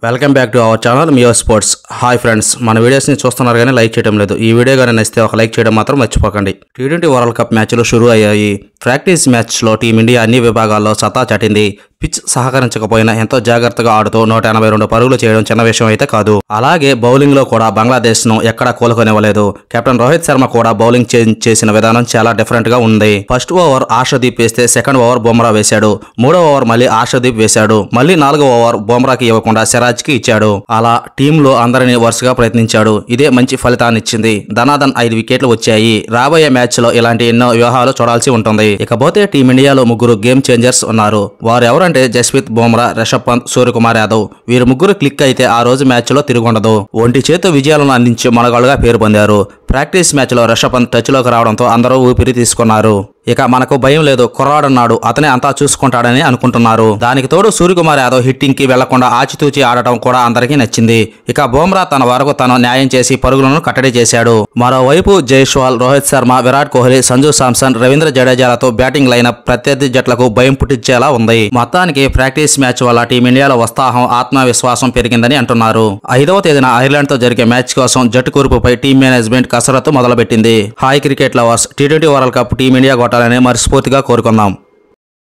Welcome back to our channel Meo sports. Hi friends, మన వీడియోస్ని చూస్తున్నారు కానీ లైక్ చేయడం లేదు. ఈ వీడియో కానీ నచ్చితే ఒక లైక్ చేయడం మాత్రం మర్చిపోకండి. టీ20 వరల్డ్ కప్ మ్యాచ్లు షురూ అయ్యాయి. ప్రాక్టీస్ మ్యాచ్లో టీమిండియా అన్ని విభాగాల్లో సత్తా చాటింది. పిచ్ సహకరించకపోయినా ఎంతో జాగ్రత్తగా ఆడుతూ 182 పరుగులు చేయడం చిన్న విషయం అయితే కాదు. అలాగే బౌలింగ్ లో కూడా బంగ్లాదేశ్ ను ఎక్కడా కోలుకొనివ్వలేదు. కెప్టెన్ రోహిత్ శర్మ కూడా బౌలింగ్ చేసిన విధానం చాలా డిఫరెంట్ గా ఉంది. ఫస్ట్ ఓవర్ ఆర్షదీప్ వేస్తే సెకండ్ ఓవర్ బుమ్రా వేశాడు. మూడో ఓవర్ మళ్ళీ ఆర్షదీప్ వేశాడు. మళ్ళీ 4వ ఓవర్ బుమ్రాకి ఇవ్వకుండా సిరాజ్ కి ఇచ్చాడు. అలా టీంలో అందరినీ వరుసగా ప్రయత్నించాడు. ఇదే మంచి ఫలితాన్ని ఇచ్చింది. ధనాధన్ 5 వికెట్లు వచ్చాయి. రాబోయే మ్యాచ్ లో ఇలాంటి ఎన్నో వ్యూహాలు చూడాల్సి ఉంటుంది. ఇకపోతే టీమిండియాలో 3 గేమ్ చేంజర్స్ ఉన్నారు. వారు ఎవరంటే జస్ప్రీత్ బుమ్రా, రిషబ్ పంత్, సూర్యకుమార్ యాదవ్. వీరు 3 క్లిక్ అయితే ఆ రోజు మ్యాచ్ లో తిరుగుండదు. ఒంటి చేతు విజయాలను అందించి మనగాళ్ళుగా పేరు పొందారు. ప్రాక్టీస్ మ్యాచ్ లో రిషబ్ పంత్ టచ్ లోకి రావడంతో అందరూ ఊపిరి తీసుకున్నారు. ఇక మనకు భయం లేదు, కుర్రాడన్నాడు, అతనే అంతా చూసుకుంటాడని అనుకుంటున్నారు. దానికి తోడు సూర్యకుమార్ యాదవ్ హిట్టింగ్ కి వెళ్లకుండా ఆచితూచి ఆడటం కూడా అందరికీ నచ్చింది. ఇక బుమ్రా తన వరకు తను న్యాయం చేసి పరుగులను కట్టడి చేశాడు. మరోవైపు జైస్వాల్, రోహిత్ శర్మ, విరాట్ కోహ్లీ, సంజు శాంసన్, రవీంద్ర జడేజాలతో బ్యాటింగ్ లైనప్ ప్రత్యర్థి జట్లకు భయం పుట్టించేలా ఉంది. మొత్తానికి ప్రాక్టీస్ మ్యాచ్ వల్ల టీమిండియాలో ఉత్సాహం, ఆత్మవిశ్వాసం పెరిగిందని అంటున్నారు. 5వ తేదీన ఐర్లాండ్ తో జరిగే మ్యాచ్ కోసం జట్టు కూర్పుపై టీం మేనేజ్మెంట్ కసరత్తు మొదలుపెట్టింది. Hi cricket lovers, T20 world cup team India కొట్టాలని మనస్ఫూర్తిగా కోరుకుందాం.